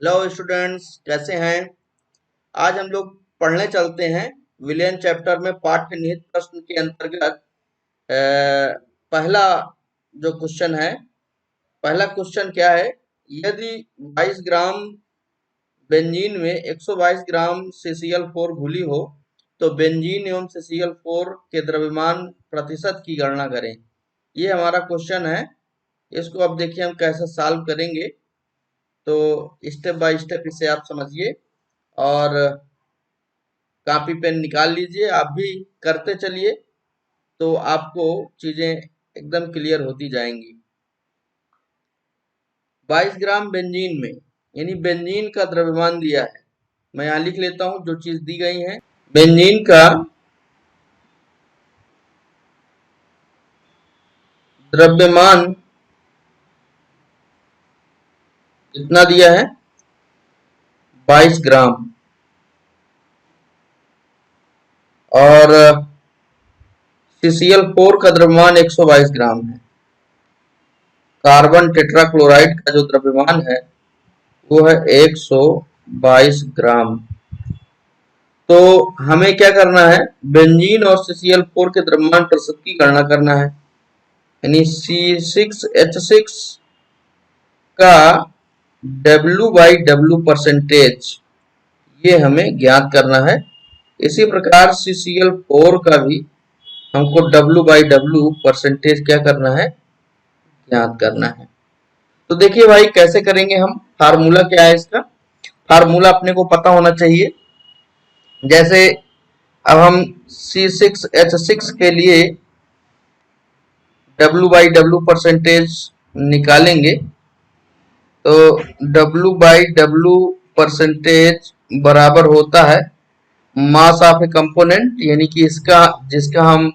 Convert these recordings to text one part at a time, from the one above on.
Hello students, कैसे हैं? आज हम लोग पढ़ने चलते हैं विलियन चैप्टर में पाठ्य निहित प्रश्न के अंतर्गत। पहला जो क्वेश्चन है, पहला क्वेश्चन क्या है? यदि 22 ग्राम बेंजीन में 122 ग्राम CCl4 घुली हो तो बेंजीन एवं CCl4 के द्रव्यमान प्रतिशत की गणना करें। ये हमारा क्वेश्चन है। इसको अब देखिए हम कैसे सॉल्व करेंगे। तो स्टेप बाय स्टेप इसे आप समझिए और कॉपी पेन निकाल लीजिए। आप भी करते चलिए तो आपको चीजें एकदम क्लियर होती जाएंगी। 22 ग्राम बेंजीन में यानी बेंजीन का द्रव्यमान दिया है। मैं यहाँ लिख लेता हूँ जो चीज दी गई है। बेंजीन का द्रव्यमान कितना दिया है? 22 ग्राम। और CCl4 का द्रव्यमान 122 ग्राम है। कार्बन टेट्राक्लोराइड का जो द्रव्यमान है वो है 122 ग्राम। तो हमें क्या करना है? बेंजीन और CCl4 के द्रव्यमान प्रतिशत की गणना करना है। यानी C6H6 का W/W परसेंटेज ये हमें ज्ञात करना है। इसी प्रकार CCl4 का भी हमको W/W परसेंटेज क्या करना है? ज्ञात करना है। तो देखिए भाई कैसे करेंगे हम। फार्मूला क्या है इसका? फार्मूला अपने को पता होना चाहिए। जैसे अब हम C6H6 के लिए W/W परसेंटेज निकालेंगे तो W/W परसेंटेज बराबर होता है मास ऑफ ए कंपोनेंट, यानी कि इसका जिसका हम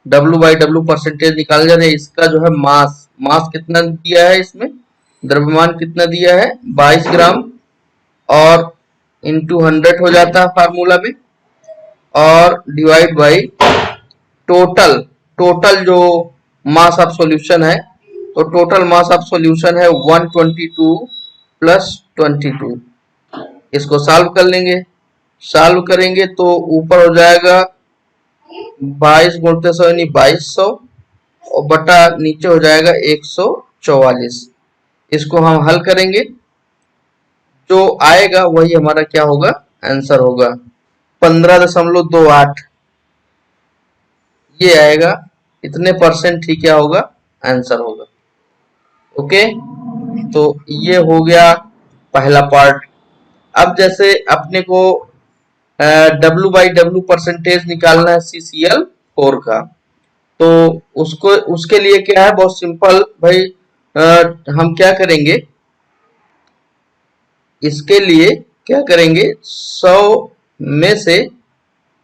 W/W परसेंटेज निकाल जा रहे हैं इसका जो है मास कितना दिया है, इसमें द्रव्यमान कितना दिया है 22 ग्राम और इंटू 100 हो जाता है फार्मूला में, और डिवाइड बाई टोटल टोटल जो मास ऑफ सॉल्यूशन है। तो टोटल मास ऑफ सॉल्यूशन है 122 प्लस 22। इसको सॉल्व कर लेंगे। सॉल्व करेंगे तो ऊपर हो जाएगा 22 गुणते 100 यानी 2200 और बटा नीचे हो जाएगा 144। इसको हम हल करेंगे, जो आएगा वही हमारा क्या होगा? आंसर होगा 15.28 ये आएगा। इतने परसेंट ही क्या होगा? आंसर होगा। ओके, तो ये हो गया पहला पार्ट। अब जैसे अपने को W/W परसेंटेज निकालना है CCl4 का, तो उसको उसके लिए क्या है? बहुत सिंपल भाई। हम क्या करेंगे इसके लिए? क्या करेंगे? 100 में से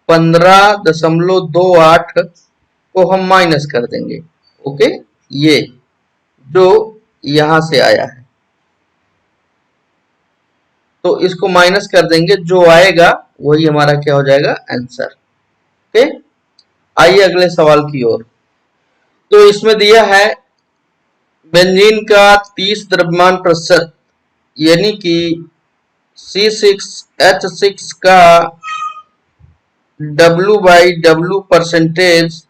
15.28 को हम माइनस कर देंगे। ओके, ये जो यहां से आया है तो इसको माइनस कर देंगे, जो आएगा वही हमारा क्या हो जाएगा? आंसर। ओके, आइए अगले सवाल की ओर। तो इसमें दिया है बेंजीन का 30 द्रव्यमान प्रतिशत, यानी कि C6H6 का W/W percentage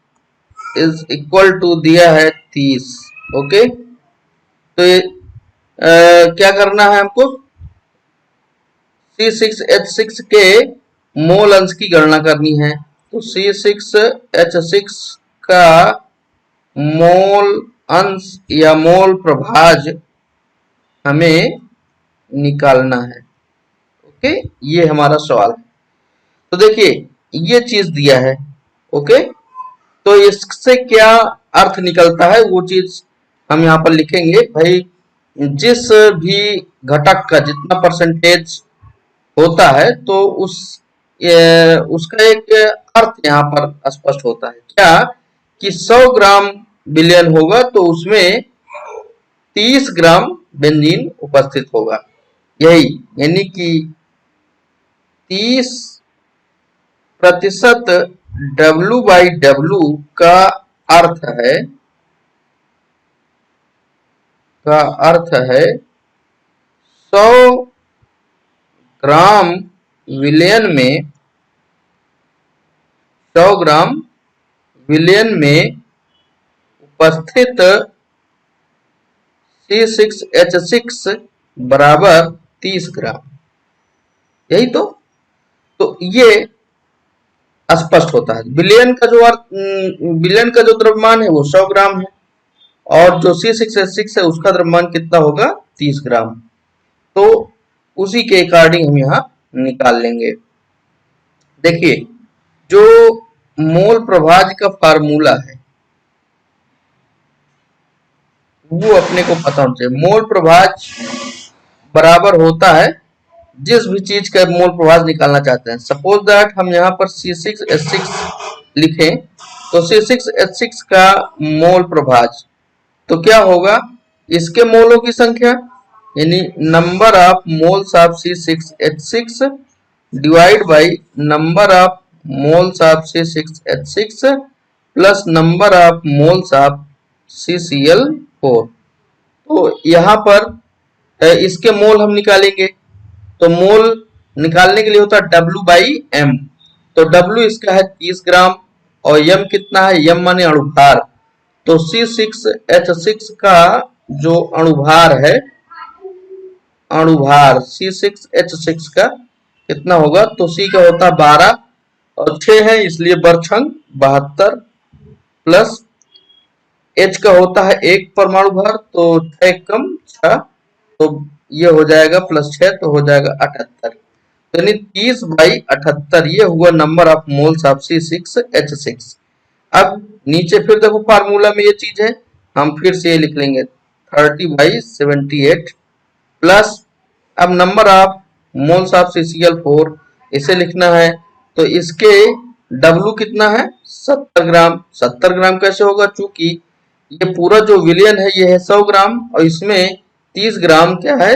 is equal to दिया है 30। ओके, तो ये क्या करना है हमको? C6H6 के मोल अंश की गणना करनी है। तो C6H6 का मोल अंश या मोल प्रभाज हमें निकालना है। ओके, ये हमारा सवाल है। तो देखिए ये चीज दिया है। ओके, तो इससे क्या अर्थ निकलता है वो चीज हम यहाँ पर लिखेंगे भाई। जिस भी घटक का जितना परसेंटेज होता है तो उसका एक अर्थ यहाँ पर स्पष्ट होता है। क्या कि 100 ग्राम विलयन होगा तो उसमें 30 ग्राम बेंजीन उपस्थित होगा। यही यानी कि 30% W/W का अर्थ है का अर्थ है 100 ग्राम विलयन में 100 ग्राम विलयन में उपस्थित C6H6 बराबर 30 ग्राम। यही तो ये स्पष्ट होता है। विलयन का जो द्रव्यमान है वो 100 ग्राम है, और जो C6H6 है उसका द्रव्यमान कितना होगा, 30 ग्राम। तो उसी के अकॉर्डिंग हम यहाँ निकाल लेंगे। देखिए, जो मोल प्रभाज का फार्मूला है वो अपने को पता होना चाहिए। मोल प्रभाज बराबर होता है, जिस भी चीज का मोल प्रभाज निकालना चाहते हैं। सपोज दैट हम यहाँ पर C6H6 लिखें, तो C6H6 का मोल प्रभाज तो क्या होगा, इसके मोलों की संख्या यानी number of moles of C6H6 divide by number of moles of C6H6 plus number of moles of CCl4। तो यहाँ पर इसके मोल हम निकालेंगे, तो मोल निकालने के लिए होता है W बाई M। तो W इसका है 30 ग्राम और M कितना है, M माने अणुभार। तो C6H6 का जो अणुभार है, अणुभार C6H6 का कितना होगा, तो C का होता है 12 और 6 है इसलिए बरछंग 72 प्लस H का होता है 1 परमाणु भार, तो 6 कम 6, तो ये हो जाएगा प्लस 6 तो हो जाएगा 78। तो यानी 30 बाई 78 ये हुआ number of moles of C6H6। अब नीचे फिर देखो फार्मूला में ये चीज है, हम फिर से ये लिख लेंगे 30 बाई 78 प्लस अब number of moles of CCl4 इसे लिखना है, तो इसके W कितना है 70 ग्राम। 70 ग्राम कैसे होगा, चूंकि ये पूरा जो विलयन है ये है 100 ग्राम और इसमें 30 ग्राम क्या है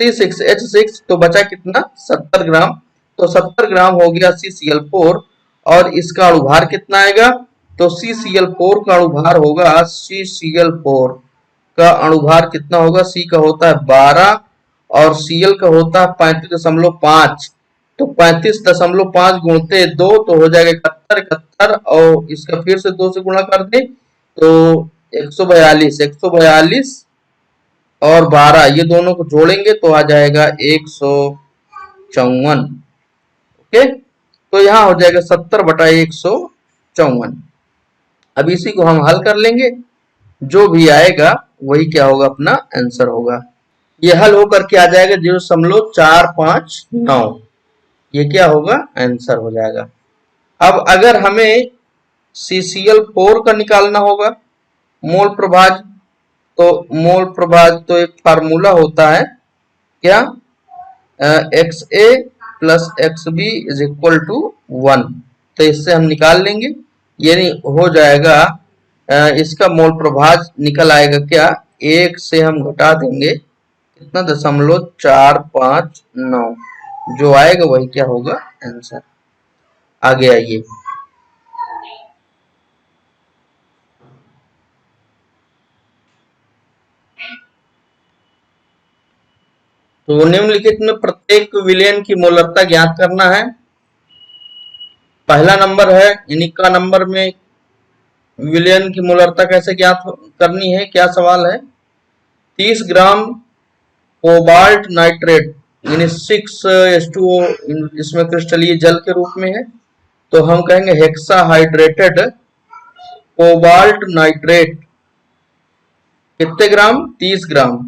C6H6, तो बचा कितना 70 ग्राम। तो 70 ग्राम हो गया CCl4 और इसका अणुभार कितना आएगा, तो CCl4 का अणुभार होगा, CCl4 का अणुभार कितना होगा, C का होता है 12 और Cl का होता है 35.5। तो 35.5 गुणते 2 तो हो जाएगा 71 और इसका फिर से 2 से गुणा कर दे तो 142 और 12 ये दोनों को जोड़ेंगे तो आ जाएगा 154। ओके, तो यहाँ हो जाएगा 70/154। अब इसी को हम हल कर लेंगे, जो भी आएगा वही क्या होगा, अपना आंसर होगा। ये हल होकर के आ जाएगा 0.459, ये क्या होगा, आंसर हो जाएगा। अब अगर हमें CCl4 का निकालना होगा मोल प्रभाज, तो मोल प्रभाज तो एक फार्मूला होता है क्या, XA plus XB is equal to 1। तो इससे हम निकाल लेंगे, यानी हो जाएगा इसका मोल प्रभाज निकल आएगा क्या, 1 से हम घटा देंगे कितना 0.459, जो आएगा वही क्या होगा, आंसर। आगे आइए, तो निम्नलिखित में प्रत्येक विलयन की मोलरता ज्ञात करना है। पहला नंबर है, यानी का नंबर में विलयन की मोलरता कैसे ज्ञात करनी है, क्या सवाल है। 30 ग्राम कोबाल्ट नाइट्रेट यानी 6H2O इसमें क्रिस्टलीय जल के रूप में है, तो हम कहेंगे हेक्साहाइड्रेटेड कोबाल्ट नाइट्रेट कितने ग्राम, 30 ग्राम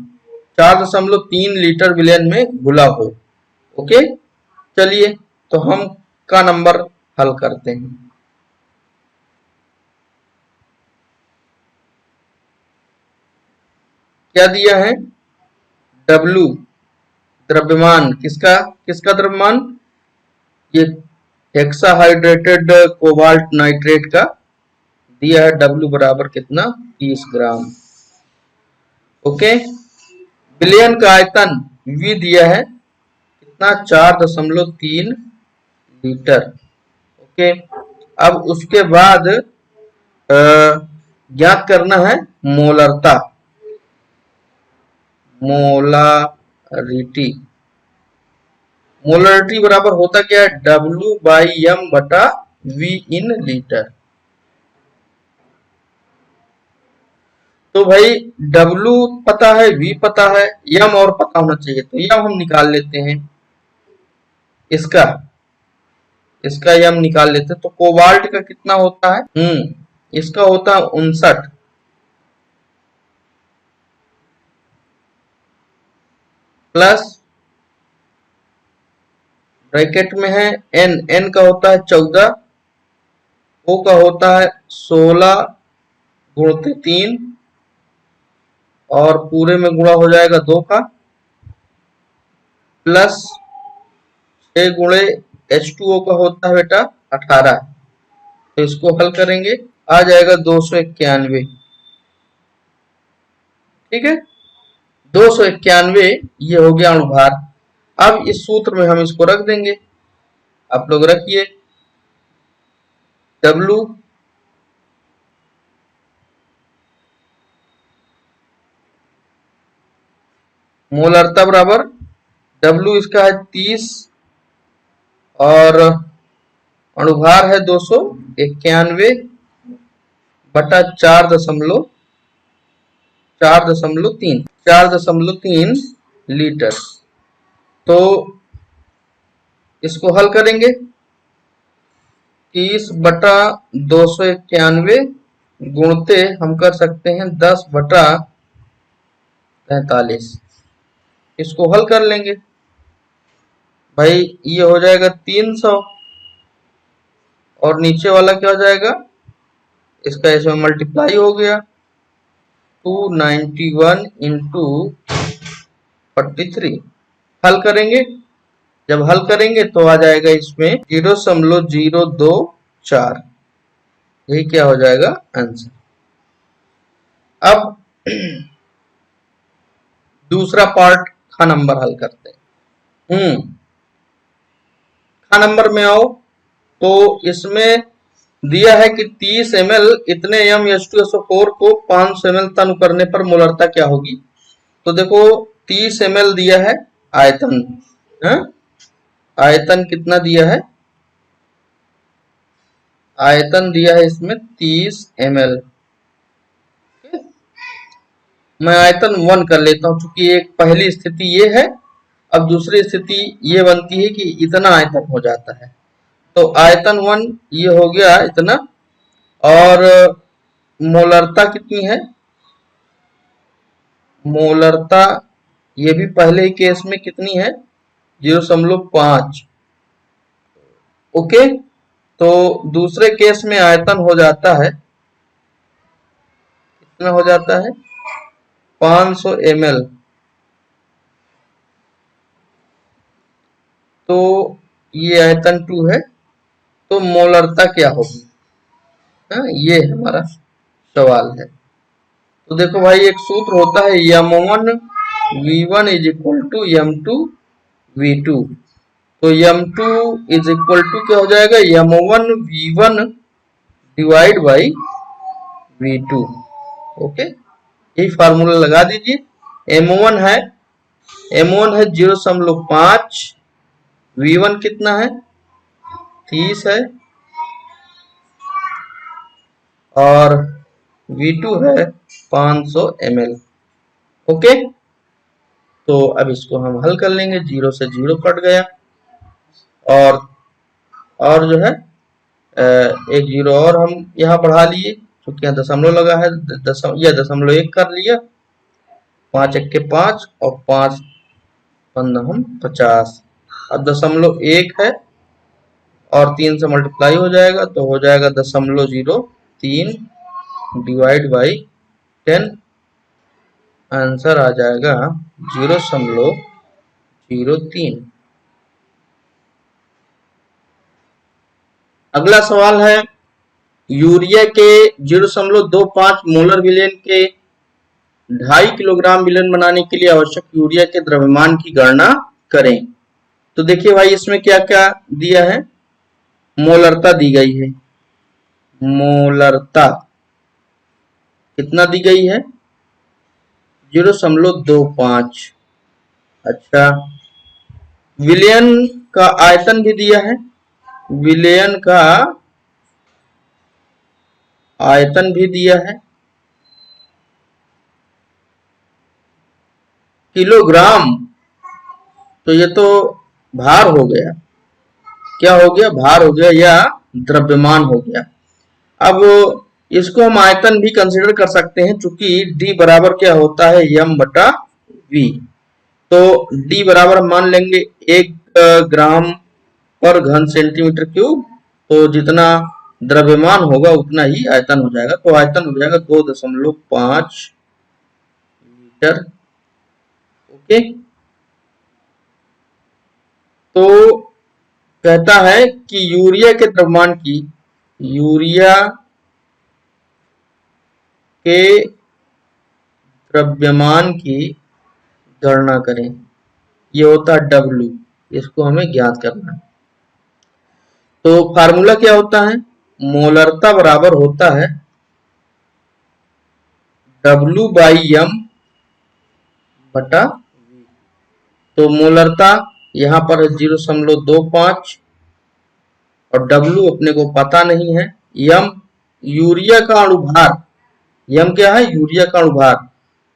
4.3 लीटर विलयन में घुला हो। ओके, चलिए तो हम का नंबर हल करते हैं। क्या दिया है, W द्रव्यमान, किसका किसका द्रव्यमान, ये हेक्साहाइड्रेटेड कोबाल्ट नाइट्रेट का दिया है, W बराबर कितना 30 ग्राम। ओके, विलयन का आयतन V दिया है कितना 4.3 लीटर। ओके, अब उसके बाद ज्ञात करना है मोलरता, मोलारिटी। मोलरिटी बराबर होता क्या है, W/M बटा V इन लीटर। तो भाई W पता है, V पता है, M और पता होना चाहिए, तो M हम निकाल लेते हैं। इसका इसका M निकाल लेते हैं। तो कोबाल्ट का कितना होता है, इसका होता है 59 प्लस ब्रैकेट में है N का होता है 14, O का होता है 16 गुणते 3 और पूरे में गुणा हो जाएगा 2 का, प्लस 6 गुणे H2O का होता है बेटा 18। तो इसको हल करेंगे, आ जाएगा 291। ठीक है, 291 ये हो गया अणुभार। अब इस सूत्र में हम इसको रख देंगे, आप लोग रखिए। W मोलरता बराबर W इसका है 30 और अणुभार है 291 बटा 4.3 लीटर। तो इसको हल करेंगे, 30 बटा 291 गुणते हम कर सकते हैं 10 बटा 45। इसको हल कर लेंगे भाई, ये हो जाएगा 300 और नीचे वाला क्या हो जाएगा, इसका इसमें मल्टीप्लाई हो गया 291 इंटू 43। हल करेंगे, जब हल करेंगे तो आ जाएगा इसमें 0.024। यही क्या हो जाएगा आंसर। अब दूसरा पार्ट खा नंबर हल करते हैं। खा नंबर में आओ, तो इसमें दिया है कि 30 ml इतने H2SO4 को 500 ml तनु करने पर मोलरता क्या होगी। तो देखो 30 ml दिया है आयतन, आयतन कितना दिया है, आयतन दिया है इसमें 30 ml। मैं आयतन 1 कर लेता हूं, क्योंकि एक पहली स्थिति ये है, अब दूसरी स्थिति ये बनती है कि इतना आयतन हो जाता है। तो आयतन 1 ये हो गया इतना, और मोलरता कितनी है, मोलरता ये भी पहले ही केस में कितनी है 0.5। ओके, तो दूसरे केस में आयतन हो जाता है, कितना हो जाता है 500 ml। तो ये आयतन 2 है, तो मोलरता क्या होगी, ये हमारा सवाल है। तो देखो भाई एक सूत्र होता है M1 V1 is equal to M2 V2। तो M2 इज इक्वल टू क्या हो जाएगा, M1 V1 divide by V2। Okay, यही फार्मूला लगा दीजिए। M1 है 0.5, V1 कितना है 30 है, और V2 है 500 ml। ओके, तो अब इसको हम हल कर लेंगे, 0 से 0 कट गया, और जो है एक 0 और हम यहाँ बढ़ा लिए, क्योंकि यहाँ दशमलव लगा है, यह 0.1 कर लिया, 5 एक्के 5 और 5 हम 50। अब 0.1 है और 3 से मल्टीप्लाई हो जाएगा, तो हो जाएगा 0.03 डिवाइड बाई 10। आंसर आ जाएगा 0.03। अगला सवाल है, यूरिया के 0.25 मोलर विलेन के 2.5 किलोग्राम विलेन बनाने के लिए आवश्यक यूरिया के द्रव्यमान की गणना करें। तो देखिए भाई इसमें क्या क्या दिया है, मोलरता दी गई है, मोलरता कितना दी गई है 0.25। अच्छा, विलयन का आयतन भी दिया है, विलयन का आयतन भी दिया है, किलोग्राम, तो ये तो भार हो गया, क्या हो गया, भार हो गया या द्रव्यमान हो गया। अब इसको हम आयतन भी कंसिडर कर सकते हैं, चूंकि d बराबर क्या होता है, m बटा v। तो d बराबर मान लेंगे 1 ग्राम पर घन सेंटीमीटर क्यूब, तो जितना द्रव्यमान होगा उतना ही आयतन हो जाएगा, तो आयतन हो जाएगा 2.5 लीटर। ओके, तो कहता है कि यूरिया के द्रव्यमान की, यूरिया के द्रव्यमान की गणना करें, ये होता है W, इसको हमें ज्ञात करना है। तो फार्मूला क्या होता है, मोलरता बराबर होता है W बाई M बटा V। तो मोलरता यहाँ पर 0.25 और W अपने को पता नहीं है। M यूरिया का अणुभार, M क्या है, यूरिया का अणुभार।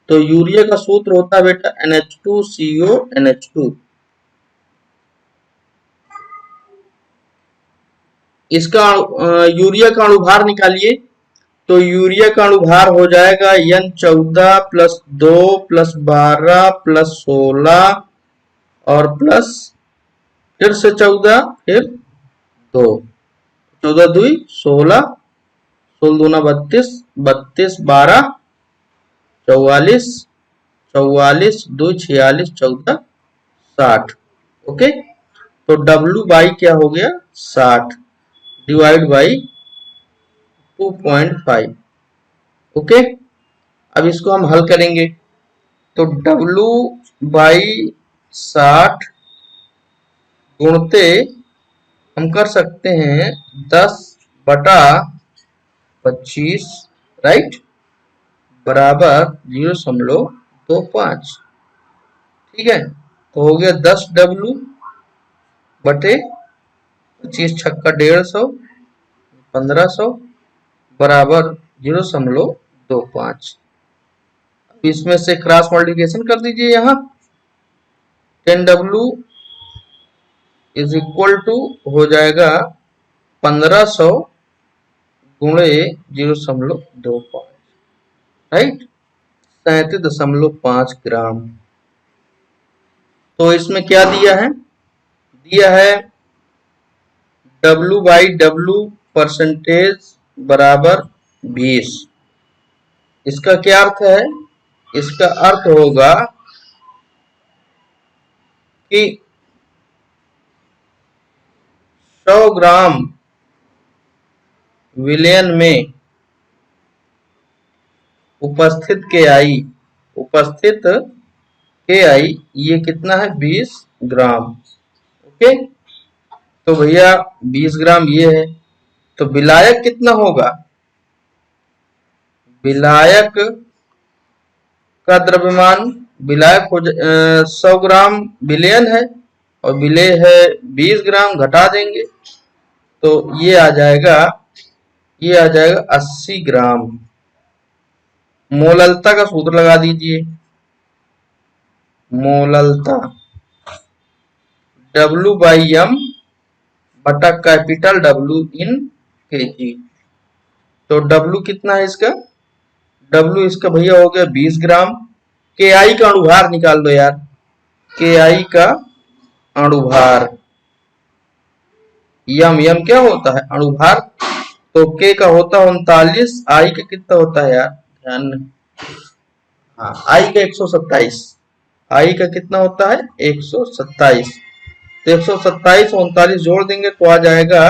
तो यूरिया का सूत्र होता है बेटा NH2CO NH2। इसका यूरिया का अणुभार निकालिए, तो यूरिया का अणुभार हो जाएगा N14 + 2 + 12 + 16 और प्लस फिर से 14 फिर 2, 14 2 16, 16 दूना 32, 32 12 44, 44 2 46, 14 60। ओके, तो W बाई क्या हो गया 60 डिवाइड बाई 2.5। ओके, अब इसको हम हल करेंगे, तो W बाई 60 गुणते हम कर सकते हैं 10 बटा 25, राइट, बराबर 0.25। ठीक है, तो हो गया 10W बटे 25 छक्का 150, 1500 बराबर 0.25। इसमें से क्रॉस मल्टीप्लिकेशन कर दीजिए, यहाँ 10W इज इक्वल टू हो जाएगा 1500 गुणे 0.25, राइट, 37.5 ग्राम। तो इसमें क्या दिया है, दिया है W बाई W परसेंटेज बराबर 20। इसका क्या अर्थ है, इसका अर्थ होगा कि 100 ग्राम विलयन में उपस्थित KI, उपस्थित KI ये कितना है 20 ग्राम। ओके, तो भैया 20 ग्राम ये है, तो विलायक कितना होगा, विलायक का द्रव्यमान, विलायक हो 100 ग्राम विलयन है और विलेय है 20 ग्राम, घटा देंगे तो ये आ जाएगा 80 ग्राम। मोललता का सूत्र लगा दीजिए, मोललता W बाई M बटा कैपिटल W इन kg। तो W कितना है इसका, W इसका भैया हो गया 20 ग्राम। KI का अणुभार निकाल दो यार, KI का अणुभार, M क्या होता है अणुभार, तो K का होता है 39, I का कितना होता है यार, ध्यान, हाँ I का 127, I का कितना होता है 127, तो 127 39 जोड़ देंगे तो आ जाएगा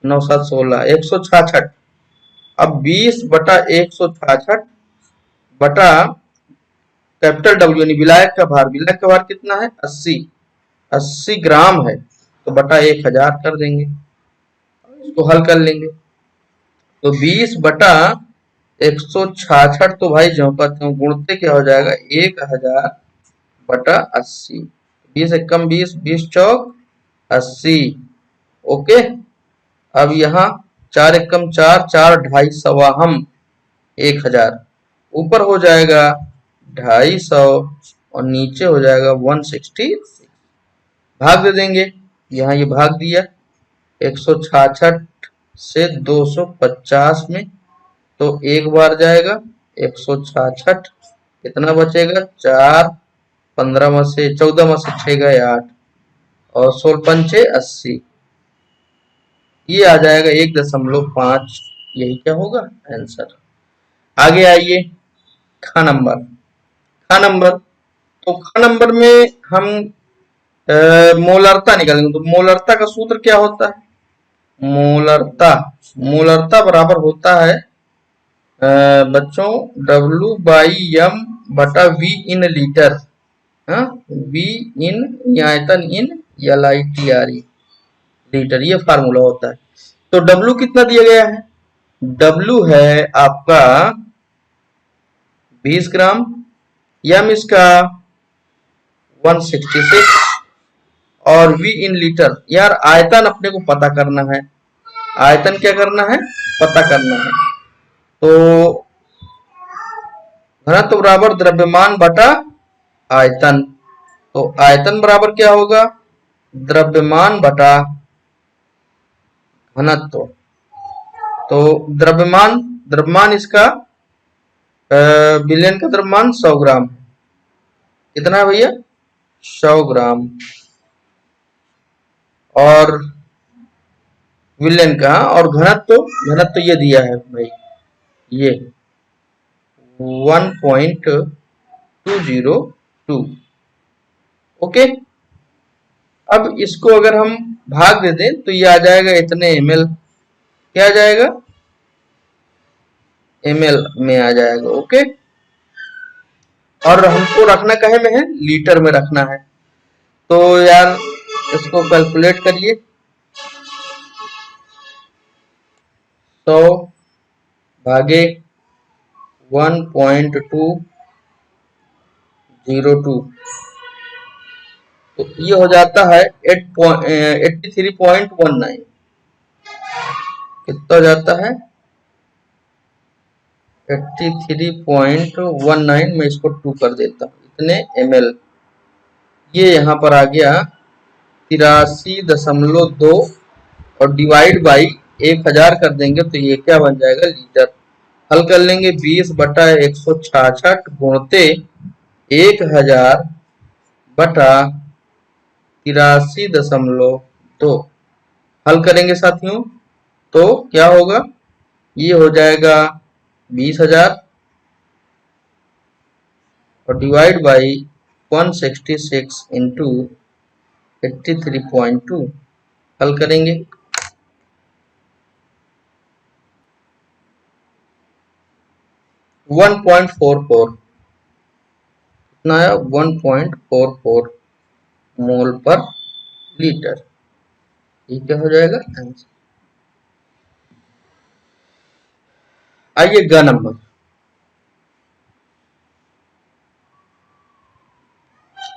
9 7 16 166। अब 20 बटा 166 बटा कैपिटल W यानी विलायक का भार, विलायक का भार कितना है 80 ग्राम है, तो बटा 1000 कर देंगे, इसको हल कर लेंगे। तो 20 बटा 166, तो भाई जो कहते हैं गुणते क्या हो जाएगा 1000 बटा 80, 20 एकम 20, 20 चौक 80। ओके। अब यहाँ 4 एकम 4, 4 ढाई सवा हम 1000, ऊपर हो जाएगा 250 और नीचे हो जाएगा 166। भाग दे देंगे, यहाँ ये भाग दिया 166 से 250 में, तो एक बार जाएगा 166, कितना बचेगा 4, 15 में से 14 में से 6 गए 8 और 16 पंचे 80, ये आ जाएगा 1.5। यही क्या होगा आंसर। आगे आइए ख नंबर। ख नंबर, तो ख नंबर में हम मोलरता निकालेंगे। तो मोलरता का सूत्र क्या होता है? मोलरता, मोलरता बराबर होता है बच्चों W/M बटा V इन लीटर। V इन आयतन इन LITRE लीटर, ये फार्मूला होता है। तो W कितना दिया गया है? W है आपका 20 ग्राम, M इसका 166 और V इन लीटर। यार आयतन अपने को पता करना है, आयतन क्या करना है? पता करना है। तो घनत्व बराबर द्रव्यमान बटा आयतन। तो आयतन बराबर क्या होगा? द्रव्यमान बटा घनत्व। तो द्रव्यमान, द्रव्यमान इसका विलयन का द्रव्यमान 100 ग्राम। कितना है भैया? 100 ग्राम। और विलयन का, और घनत्व, घनत्व ये दिया है भाई, ये 1.202। ओके। अब इसको अगर हम भाग दे दें तो ये आ जाएगा इतने ml। क्या आ जाएगा? ml में आ जाएगा। ओके। और हमको रखना कहे में है? लीटर में रखना है। तो यार इसको कैलकुलेट करिए। 100 भागे 1.202, तो ये हो जाता है 83.19। कितना हो जाता है? 83.19 में इसको 2 कर देता हूँ, इतने ml। ये यहाँ पर आ गया 83.2 और डिवाइड बाई 1000 कर देंगे तो ये क्या बन जाएगा? लीटर। हल कर लेंगे 20/166 गुणते 1000 बटा 83.2। हल करेंगे साथियों तो क्या होगा? ये हो जाएगा 20,000 और डिवाइड बाई 166 इंटू 83.2। हल करेंगे 1.44, कितना आया? 1.44 मोल पर लीटर। ये क्या हो जाएगा आंसर। आइए ग नंबर।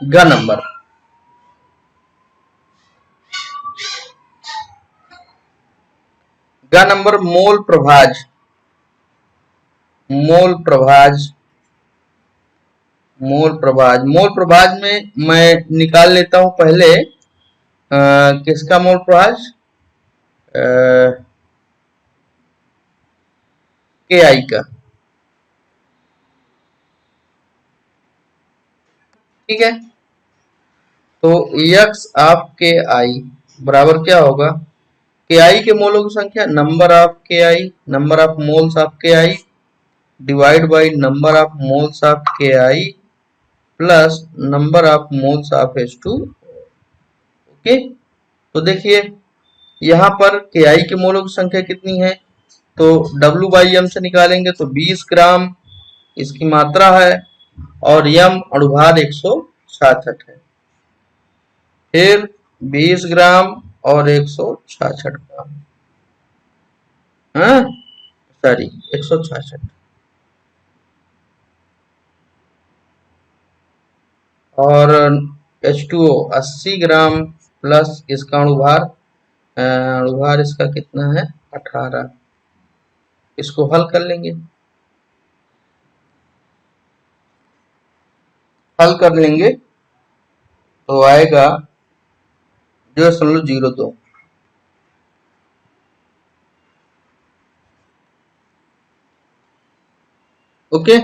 ग नंबर, ग नंबर मोल प्रभाज। मोल प्रभाज, मोल प्रभाज, मोल प्रभाज में मैं निकाल लेता हूं पहले किसका मोल प्रभाज? के आई का। ठीक है। तो x ऑफ के आई बराबर क्या होगा? के आई के मोलों की संख्या, number of K I, number of moles of K I divide by number of moles of K I plus number of moles of H2। Okay. तो देखिए यहाँ पर के आई के मोलों की संख्या कितनी है? तो W/M से निकालेंगे तो 20 ग्राम इसकी मात्रा है और M अणुभार 166 है। फिर 20 ग्राम और 166 ग्राम, हाँ सॉरी 166 और H2O 80 ग्राम प्लस इसका अणुभार इसका कितना है 18। इसको हल कर लेंगे, हल कर लेंगे तो आएगा 0.02। ओके।